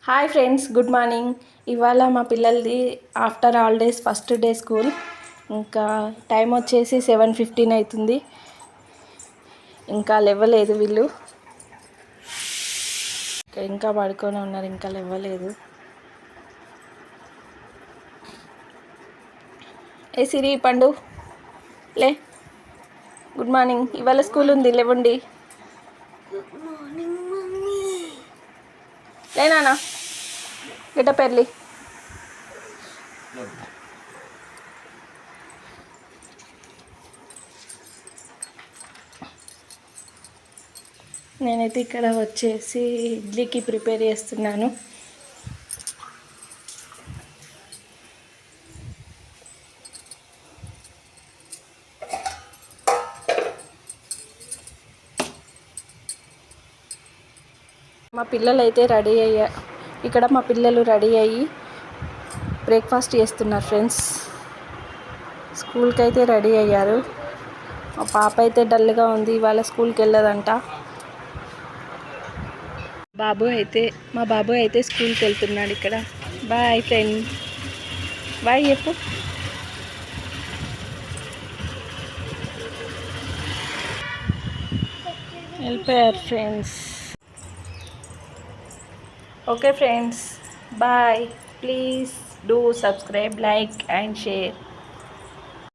Hi friends, good morning. ఇవాళ మా పిల్లలది after holidays first day school. ఇంకా టైం వచ్చేసి 7:15 అవుతుంది. ఇంకా లేవలేదు వీళ్ళు, ఇంకా పడుకొని ఉన్నారు, ఇంకా లేవలేదు. ఏ సిరి పండు లే, గుడ్ మార్నింగ్. ఇవాళ స్కూల్ ఉంది, లేవండి. లేనా గిట్టపెర్లి. నేనైతే ఇక్కడ వచ్చేసి ఇడ్లీకి ప్రిపేర్ చేస్తున్నాను. మా పిల్లలు అయితే రెడీ అయ్యారు. ఇక్కడ మా పిల్లలు రెడీ అయ్యి బ్రేక్ఫాస్ట్ చేస్తున్నారు ఫ్రెండ్స్. స్కూల్కి అయితే రెడీ అయ్యారు. మా పాప అయితే డల్గా ఉంది, ఇవాళ స్కూల్కి వెళ్ళదంట. మా బాబు అయితే స్కూల్కి వెళ్తున్నాడు. ఇక్కడ బాయ్ ఫ్రెండ్, బాయ్ చెప్పు. వెళ్ళిపోయారు friends. Okay friends, bye. Please do subscribe, like and share.